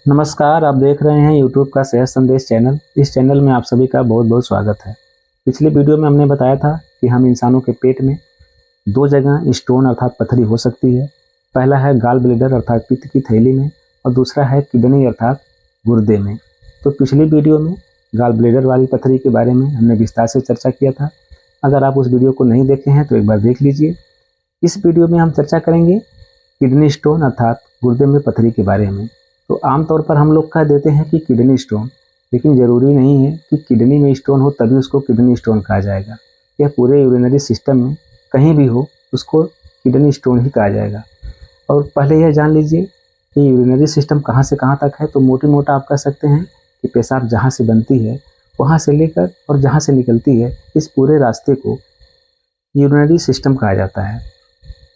नमस्कार, आप देख रहे हैं यूट्यूब का सेहत संदेश चैनल। इस चैनल में आप सभी का बहुत बहुत स्वागत है। पिछले वीडियो में हमने बताया था कि हम इंसानों के पेट में दो जगह स्टोन अर्थात पथरी हो सकती है। पहला है गाल ब्लैडर अर्थात पित्त की थैली में और दूसरा है किडनी अर्थात गुर्दे में। तो पिछली वीडियो में गाल ब्लैडर वाली पथरी के बारे में हमने विस्तार से चर्चा किया था। अगर आप उस वीडियो को नहीं देखे हैं तो एक बार देख लीजिए। इस वीडियो में हम चर्चा करेंगे किडनी स्टोन अर्थात गुर्दे में पथरी के बारे में। तो आमतौर पर हम लोग कह देते हैं कि किडनी स्टोन, लेकिन ज़रूरी नहीं है कि किडनी में स्टोन हो तभी उसको किडनी स्टोन कहा जाएगा। यह पूरे यूरिनरी सिस्टम में कहीं भी हो उसको किडनी स्टोन ही कहा जाएगा। और पहले यह जान लीजिए कि यूरिनरी सिस्टम कहाँ से कहाँ तक है। तो मोटी मोटा आप कह सकते हैं कि पेशाब जहाँ से बनती है वहाँ से लेकर और जहाँ से निकलती है इस पूरे रास्ते को यूरिनरी सिस्टम कहा जाता है।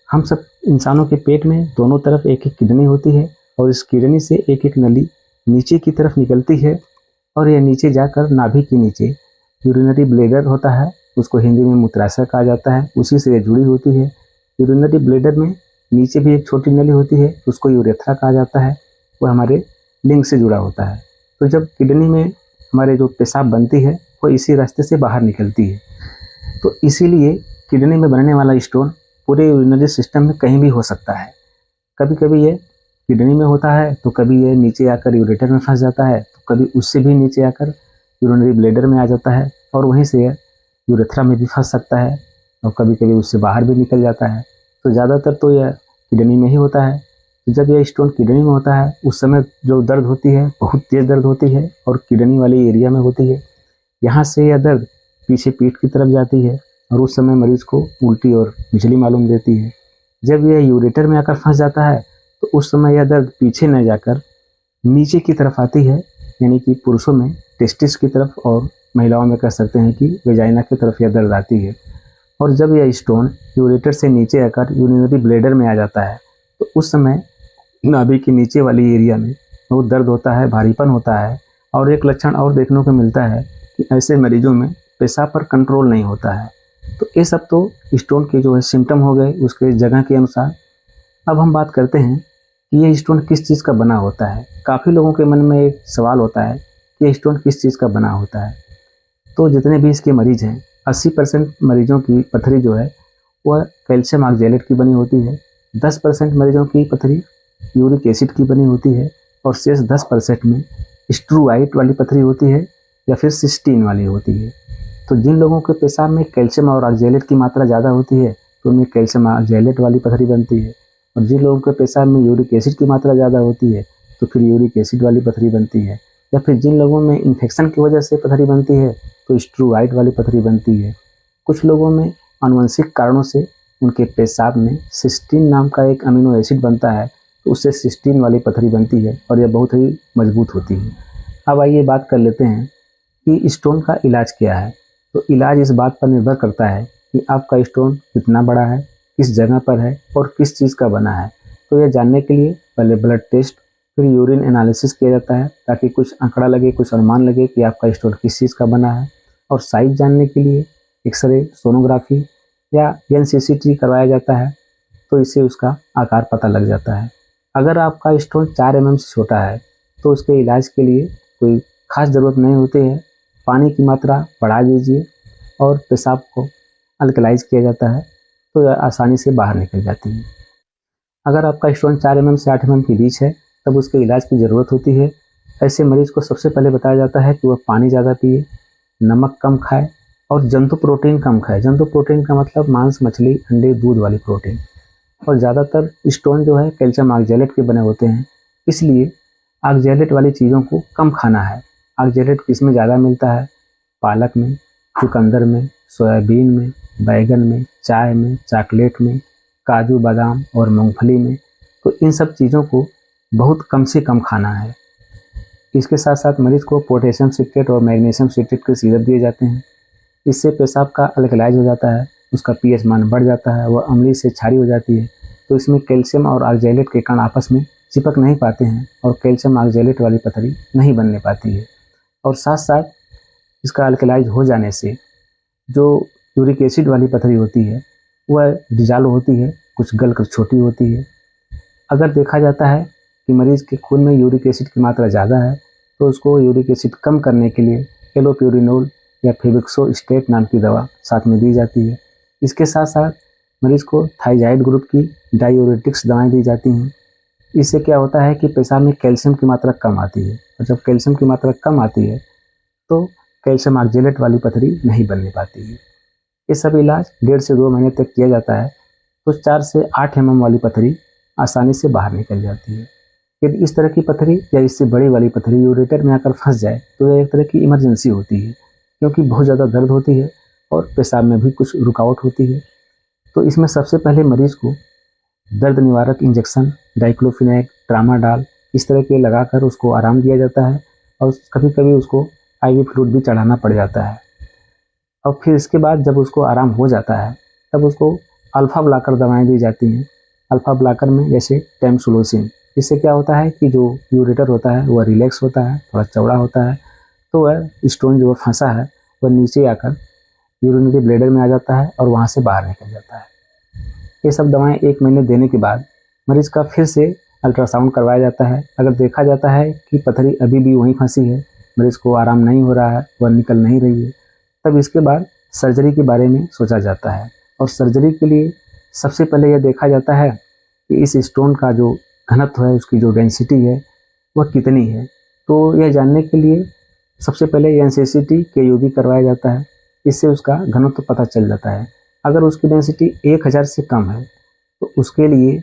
हम सब इंसानों के पेट में दोनों तरफ एक एक किडनी होती है और इस किडनी से एक एक नली नीचे की तरफ निकलती है और यह नीचे जाकर नाभि के नीचे यूरिनरी ब्लैडर होता है, उसको हिंदी में मूत्राशय कहा जाता है, उसी से यह जुड़ी होती है। यूरिनरी ब्लैडर में नीचे भी एक छोटी नली होती है, उसको यूरेथ्रा कहा जाता है, वह हमारे लिंग से जुड़ा होता है। तो जब किडनी में हमारे जो पेशाब बनती है वो इसी रास्ते से बाहर निकलती है। तो इसीलिए किडनी में बनने वाला स्टोन पूरे यूरिनरी सिस्टम में कहीं भी हो सकता है। कभी कभी ये किडनी में होता है तो कभी ये नीचे आकर यूरेटर में फंस जाता है, तो कभी उससे भी नीचे आकर यूरिनरी ब्लैडर में आ जाता है और वहीं से यूरेथ्रा में भी फंस सकता है और कभी कभी उससे बाहर भी निकल जाता है। तो ज़्यादातर तो यह किडनी में ही होता है। तो जब यह स्टोन किडनी में होता है उस समय जो दर्द होती है बहुत तेज़ दर्द होती है और किडनी वाली एरिया में होती है। यहाँ से यह दर्द पीछे पीठ की तरफ जाती है और उस समय मरीज को उल्टी और बिजली मालूम देती है। जब यह यूरेटर में आकर फंस जाता है तो उस समय यह दर्द पीछे न जाकर नीचे की तरफ आती है, यानी कि पुरुषों में टेस्टिस की तरफ और महिलाओं में कह सकते हैं कि वेजाइना की तरफ यह दर्द आती है। और जब यह स्टोन यूरेटर से नीचे आकर यूरिनरी ब्लैडर में आ जाता है तो उस समय नाभि के नीचे वाली एरिया में बहुत दर्द होता है, भारीपन होता है। और एक लक्षण और देखने को मिलता है कि ऐसे मरीजों में पेशाब पर कंट्रोल नहीं होता है। तो ये सब तो स्टोन के जो है सिम्टम हो गए उसके जगह के अनुसार। अब हम बात करते हैं कि ये स्टोन किस चीज़ का बना होता है। काफ़ी लोगों के मन में एक सवाल होता है कि ये स्टोन किस चीज़ का बना होता है। तो जितने भी इसके मरीज़ हैं 80% मरीजों की पथरी जो है वह कैल्शियम ऑक्जेलेट की बनी होती है, 10% मरीजों की पथरी यूरिक एसिड की बनी होती है और शेष 10% में स्ट्रूवाइट वाली पथरी होती है या फिर सिस्टीन वाली होती है। तो जिन लोगों के पेशाब में कैल्शियम और ऑक्जेलेट की मात्रा ज़्यादा होती है तो उनमें कैल्शियम ऑक्जेलेट वाली पथरी बनती है, और जिन लोगों के पेशाब में यूरिक एसिड की मात्रा ज़्यादा होती है तो फिर यूरिक एसिड वाली पथरी बनती है। या फिर जिन लोगों में इन्फेक्शन की वजह से पथरी बनती है तो स्ट्रूवाइट वाली पथरी बनती है। कुछ लोगों में आनुवंशिक कारणों से उनके पेशाब में सिस्टीन नाम का एक अमीनो एसिड बनता है तो उससे सिस्टीन वाली पथरी बनती है और यह बहुत ही मजबूत होती है। अब आइए बात कर लेते हैं कि स्टोन का इलाज क्या है। तो इलाज इस बात पर निर्भर करता है कि आपका स्टोन कितना बड़ा है, किस जगह पर है और किस चीज़ का बना है। तो यह जानने के लिए पहले ब्लड टेस्ट फिर यूरिन एनालिसिस किया जाता है ताकि कुछ आंकड़ा लगे, कुछ अनुमान लगे कि आपका स्टोन किस चीज़ का बना है। और साइज जानने के लिए एक्सरे, सोनोग्राफी या NCCT करवाया जाता है, तो इससे उसका आकार पता लग जाता है। अगर आपका स्टोन 4 mm से छोटा है तो उसके इलाज के लिए कोई खास ज़रूरत नहीं होती है। पानी की मात्रा बढ़ा दीजिए और पेशाब को अल्कलाइज किया जाता है तो यह आसानी से बाहर निकल जाती है। अगर आपका स्टोन 4 mm से 8 mm के बीच है तब उसके इलाज की ज़रूरत होती है। ऐसे मरीज को सबसे पहले बताया जाता है कि वह पानी ज़्यादा पिए, नमक कम खाए और जंतु प्रोटीन कम खाए। जंतु प्रोटीन का मतलब मांस, मछली, अंडे, दूध वाली प्रोटीन। और ज़्यादातर स्टोन जो है कैल्शियम ऑक्जेलेट के बने होते हैं, इसलिए ऑक्जेलेट वाली चीज़ों को कम खाना है। ऑक्जेलेट किसमें ज़्यादा मिलता है? पालक में, चुकंदर में, सोयाबीन में, बैगन में, चाय में, चॉकलेट में, काजू बादाम और मूंगफली में। तो इन सब चीज़ों को बहुत कम से कम खाना है। इसके साथ साथ मरीज को पोटेशियम सिट्रेट और मैग्नीशियम सिट्रेट के सिरप दिए जाते हैं। इससे पेशाब का अल्कलाइज हो जाता है, उसका pH मान बढ़ जाता है, वह अम्लीय से क्षारीय हो जाती है। तो इसमें कैल्शियम और ऑक्जेलेट के कण आपस में चिपक नहीं पाते हैं और कैल्शियम ऑक्जेलेट वाली पथरी नहीं बनने पाती है। और साथ साथ इसका अल्कलाइज हो जाने से जो यूरिक एसिड वाली पथरी होती है वह डिजॉल्व होती है, कुछ गल कर छोटी होती है। अगर देखा जाता है कि मरीज़ के खून में यूरिक एसिड की मात्रा ज़्यादा है, तो उसको यूरिक एसिड कम करने के लिए एलोप्यूरिनोल या फेविक्सोस्टेट नाम की दवा साथ में दी जाती है। इसके साथ साथ मरीज़ को थायराइड ग्रुप की डायूरेटिक्स दवाएं दी जाती हैं। इससे क्या होता है कि पेशाब में कैल्शियम की मात्रा कम आती है, और जब कैल्शियम की मात्रा कम आती है तो कैल्शियम ऑक्जेलेट वाली पथरी नहीं बनने पाती है। ये सब इलाज 1.5 से 2 महीने तक किया जाता है, तो 4 से 8 mm वाली पथरी आसानी से बाहर निकल जाती है। यदि इस तरह की पथरी या इससे बड़ी वाली पथरी यूरेटर में आकर फंस जाए तो यह एक तरह की इमरजेंसी होती है, क्योंकि बहुत ज़्यादा दर्द होती है और पेशाब में भी कुछ रुकावट होती है। तो इसमें सबसे पहले मरीज़ को दर्द निवारक इंजेक्शन, डाइक्लोफिनेक, ट्रामाडोल इस तरह के लगाकर उसको आराम दिया जाता है, और कभी कभी उसको IV फ्लूइड भी चढ़ाना पड़ जाता है। और फिर इसके बाद जब उसको आराम हो जाता है तब उसको अल्फ़ा ब्लॉकर दवाएं दी जाती हैं। अल्फ़ा ब्लॉकर में जैसे टैमसुलोसिन, इससे क्या होता है कि जो यूरेटर होता है वह रिलैक्स होता है, थोड़ा चौड़ा होता है, तो वह स्टोन जो फंसा है वह नीचे आकर यूरिनरी ब्लैडर में आ जाता है और वहाँ से बाहर निकल जाता है। ये सब दवाएं 1 महीने देने के बाद मरीज़ का फिर से अल्ट्रासाउंड करवाया जाता है। अगर देखा जाता है कि पथरी अभी भी वहीं फंसी है, मरीज़ को आराम नहीं हो रहा है, वह निकल नहीं रही है, तब इसके बाद सर्जरी के बारे में सोचा जाता है। और सर्जरी के लिए सबसे पहले यह देखा जाता है कि इस स्टोन का जो घनत्व है, उसकी जो डेंसिटी है वह कितनी है। तो यह जानने के लिए सबसे पहले एनसीसीटी KUB करवाया जाता है। इससे उसका घनत्व पता चल जाता है। अगर उसकी डेंसिटी 1000 से कम है तो उसके लिए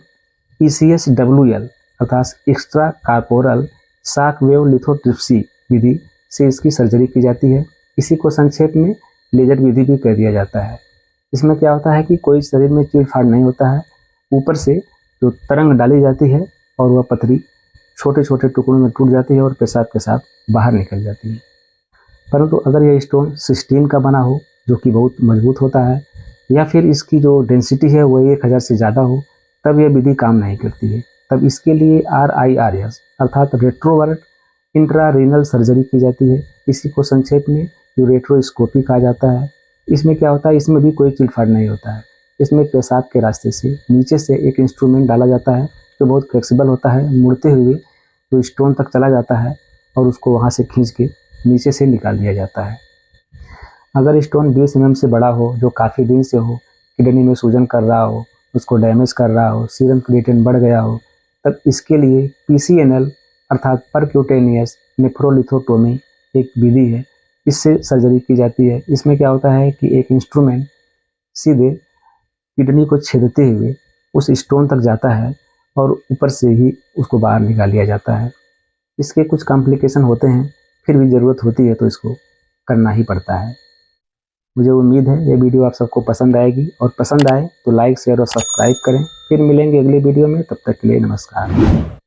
ECSWL अर्थात extra corporeal shock wave lithotripsy विधि से इसकी सर्जरी की जाती है। इसी को संक्षेप में लेजर विधि भी कह दिया जाता है। इसमें क्या होता है कि कोई शरीर में चीड़-फाड़ नहीं होता है, ऊपर से जो तरंग डाली जाती है और वह पथरी छोटे छोटे टुकड़ों में टूट जाती है और पेशाब के साथ बाहर निकल जाती है। परंतु अगर यह स्टोन सिस्टीन का बना हो, जो कि बहुत मजबूत होता है, या फिर इसकी जो डेंसिटी है वह 1000 से ज़्यादा हो, तब यह विधि काम नहीं करती है। तब इसके लिए RIRS अर्थात रेट्रोवर्ट इंट्रारीनल सर्जरी की जाती है। इसी को संक्षेप में यूरेट्रोस्कोपी कहा जाता है। इसमें क्या होता है, इसमें भी कोई चीड़-फाड़ नहीं होता है। इसमें पेशाब के रास्ते से नीचे से एक इंस्ट्रूमेंट डाला जाता है जो बहुत फ्लेक्सिबल होता है, मुड़ते हुए तो स्टोन तक चला जाता है और उसको वहाँ से खींच के नीचे से निकाल दिया जाता है। अगर स्टोन 20 mm से बड़ा हो, जो काफ़ी दिन से हो, किडनी में सूजन कर रहा हो, उसको डैमेज कर रहा हो, सीरम क्रिएटिनिन बढ़ गया हो, तब इसके लिए PCNL अर्थात परक्यूटेनियस नेफ्रोलिथोटोमी एक विधि है, इससे सर्जरी की जाती है। इसमें क्या होता है कि एक इंस्ट्रूमेंट सीधे किडनी को छेदते हुए उस स्टोन तक जाता है और ऊपर से ही उसको बाहर निकाल लिया जाता है। इसके कुछ कॉम्प्लिकेशन होते हैं, फिर भी ज़रूरत होती है तो इसको करना ही पड़ता है। मुझे उम्मीद है ये वीडियो आप सबको पसंद आएगी, और पसंद आए तो लाइक, शेयर और सब्सक्राइब करें। फिर मिलेंगे अगली वीडियो में, तब तक के लिए नमस्कार।